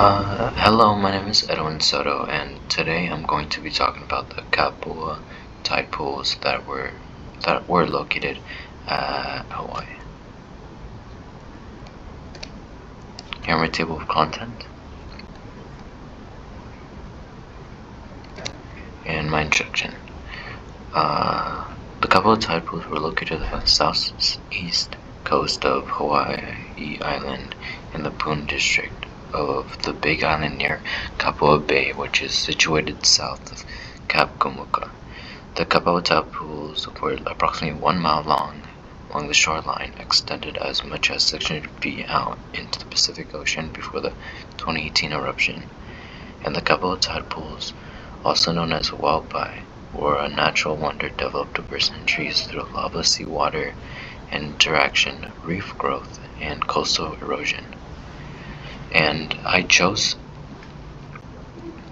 Hello, my name is Edwin Soto, and today I'm going to be talking about the Kapoho tide pools that were located at Hawaii. Here are my table of content and my introduction. The Kapoho tide pools were located on the southeast coast of Hawaii Island in the Poon district of the Big Island near Kapoho Bay, which is situated south of Cap Komuka. The Kapoho tide pools were approximately 1 mile long along the shoreline, extended as much as 600 feet out into the Pacific Ocean before the 2018 eruption. And the Kapoho tide pools, also known as Waupai, were a natural wonder developed over centuries through lava, seawater interaction, reef growth, and coastal erosion. And I chose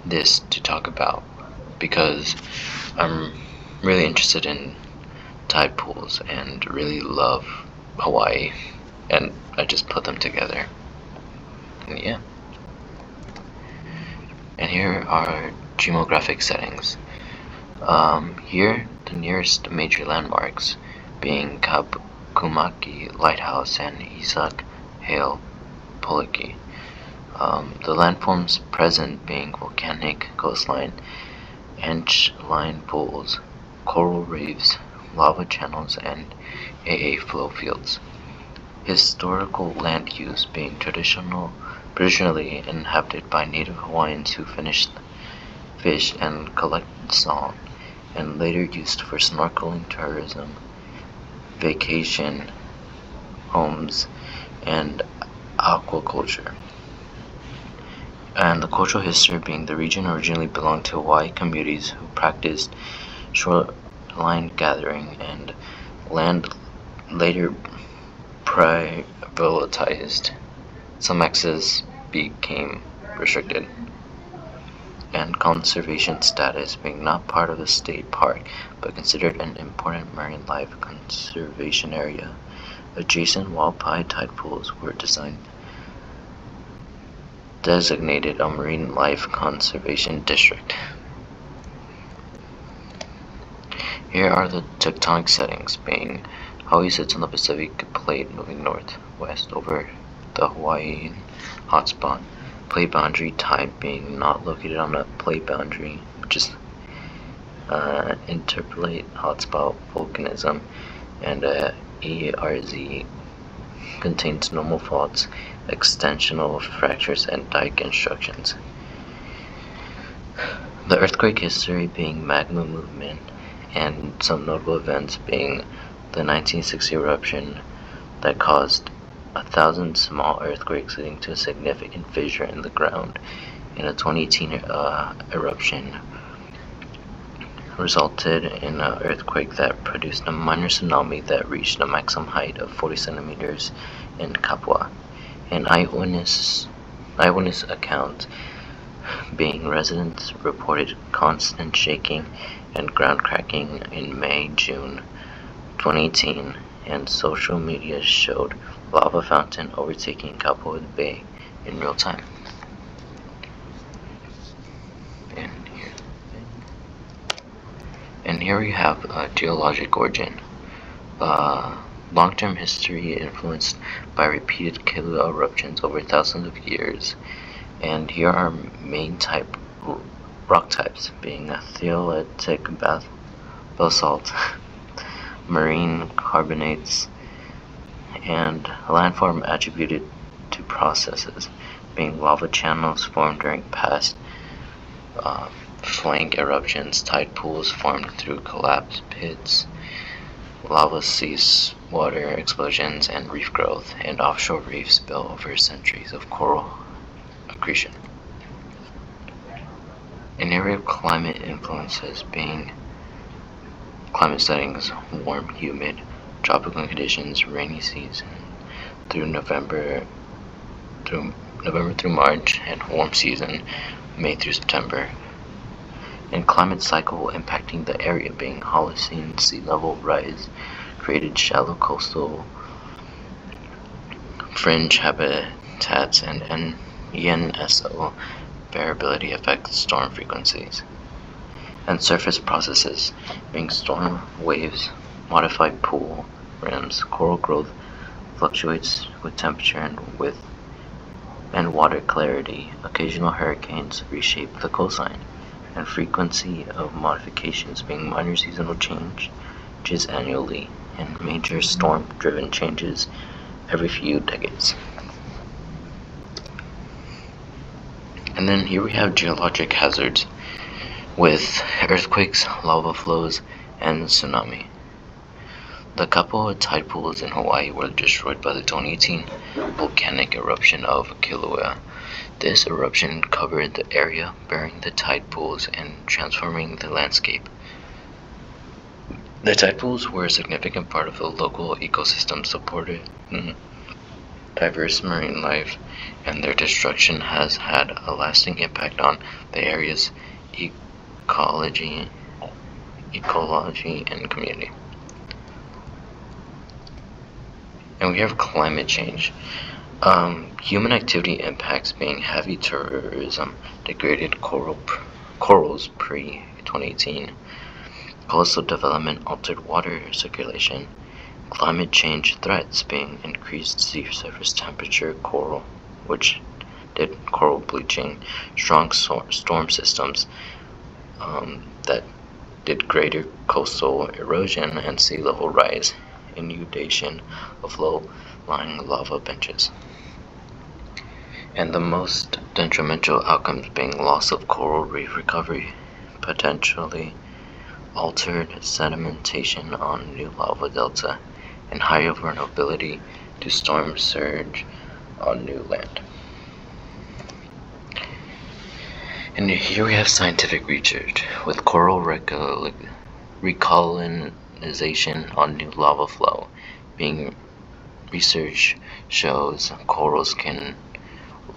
this to talk about because I'm really interested in tide pools and really love Hawaii, and I just put them together. And yeah. And here are geographic settings. Here, the nearest major landmarks being Kumaki Lighthouse and Isak Hale Poliki. The landforms present being volcanic coastline, anch-line pools, coral reefs, lava channels, and AA flow fields. Historical land use being traditionally inhabited by native Hawaiians who fish and collected salt, and later used for snorkeling, tourism, vacation homes, and aquaculture. And the cultural history being the region originally belonged to Hawaii communities who practiced shoreline gathering, and land later privatized. Some access became restricted. And conservation status being not part of the state park but considered an important marine life conservation area. Adjacent Waupai tide pools were designated a marine life conservation district. Here are the tectonic settings being Hawaii sits on the Pacific plate moving northwest over the Hawaiian hotspot. Plate boundary tide being not located on a plate boundary, which is interplate hotspot volcanism, and ERZ contains normal faults, extensional fractures, and dike instructions. The earthquake history being magma movement, and some notable events being the 1960 eruption that caused 1,000 small earthquakes, leading to a significant fissure in the ground, and a 2018 eruption resulted in an earthquake that produced a minor tsunami that reached a maximum height of 40 centimeters in Kapoho. An eyewitness account being residents reported constant shaking and ground cracking in May-June 2018, and social media showed lava fountain overtaking Kapoho Bay in real time. And here we have geologic origin. Long-term history influenced by repeated Kilauea eruptions over thousands of years. And here are main rock types being theolitic basalt, marine carbonates, and landform attributed to processes being lava channels formed during past flank eruptions, tide pools formed through collapsed pits, lava seawater explosions, and reef growth, and offshore reefs built over centuries of coral accretion. An area of climate influences being climate settings: warm, humid, tropical conditions, rainy season through November through March, and warm season May through September. And climate cycle impacting the area being Holocene sea level rise created shallow coastal fringe habitats and ENSO variability affects storm frequencies. And surface processes, being storm waves, modified pool rims, coral growth fluctuates with temperature and width and water clarity. Occasional hurricanes reshape the coastline, and frequency of modifications being minor seasonal changes annually, and major storm-driven changes every few decades. And then here we have geologic hazards with earthquakes, lava flows, and tsunami. The Kapoho tide pools in Hawaii were destroyed by the 2018 volcanic eruption of Kilauea. This eruption covered the area, burying the tide pools and transforming the landscape. The tide pools were a significant part of the local ecosystem, supporting diverse marine life, and their destruction has had a lasting impact on the area's ecology and community. And we have climate change. Human activity impacts being heavy tourism, degraded corals pre-2018, coastal development, altered water circulation, climate change threats being increased sea surface temperature, coral bleaching, strong storm systems that did greater coastal erosion and sea level rise, inundation of low-lying lava benches. And the most detrimental outcomes being loss of coral reef recovery, potentially altered sedimentation on new lava delta, and higher vulnerability to storm surge on new land. And here we have scientific research with coral recolonization on new lava flow. Research shows corals can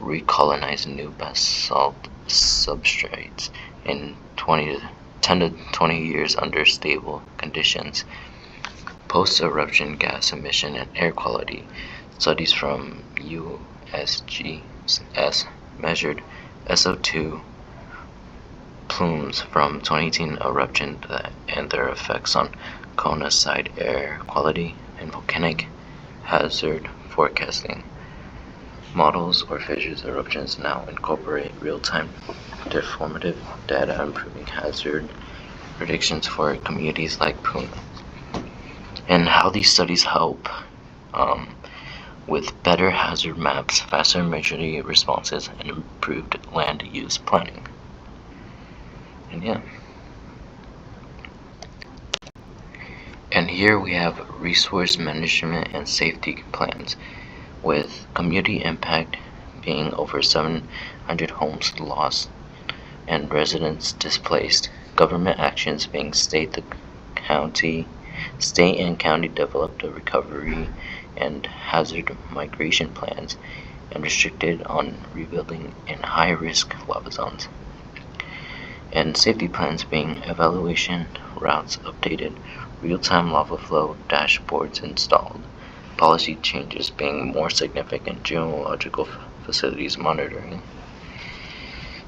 recolonize new basalt substrates in 10 to 20 years under stable conditions. Post-eruption gas emission and air quality studies from USGS measured SO2 plumes from 2018 eruption and their effects on Kona side air quality and volcanic hazard forecasting. Models or fissures eruptions now incorporate real-time deformative data, improving hazard predictions for communities like Puna. And how these studies help with better hazard maps, faster emergency responses, and improved land use planning. And yeah. And here we have resource management and safety plans, with community impact being over 700 homes lost and residents displaced. Government actions being state and county developed a recovery and hazard migration plans and restricted on rebuilding in high-risk lava zones. And safety plans being evaluation routes updated, real-time lava flow dashboards installed, policy changes being more significant, geological facilities monitoring,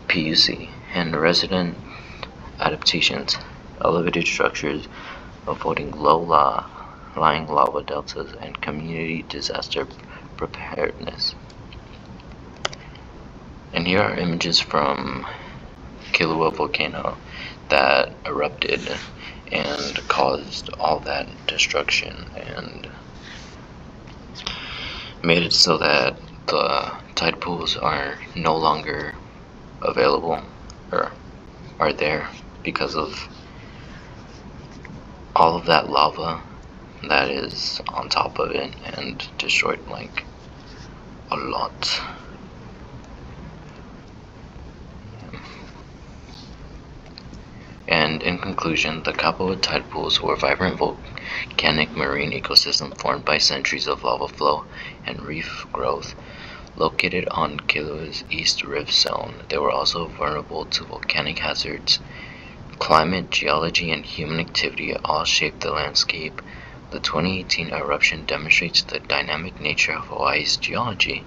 PUC, and resident adaptations, elevated structures, avoiding low-lying lava deltas, and community disaster preparedness. And here are images from Kilauea volcano that erupted and caused all that destruction and made it so that the tide pools are no longer available or are there because of all of that lava that is on top of it and destroyed like a lot. And in conclusion, the Kapoho tide pools were vibrant volcanic marine ecosystem formed by centuries of lava flow and reef growth. Located on Kilauea's East Rift Zone, they were also vulnerable to volcanic hazards. Climate, geology, and human activity all shaped the landscape. The 2018 eruption demonstrates the dynamic nature of Hawaii's geology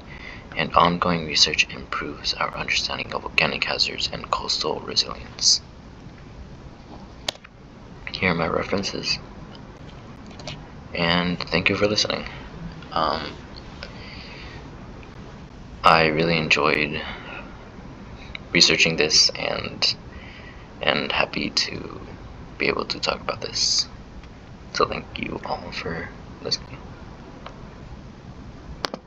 and ongoing research improves our understanding of volcanic hazards and coastal resilience. Here are my references, and thank you for listening. I really enjoyed researching this, and happy to be able to talk about this. So thank you all for listening.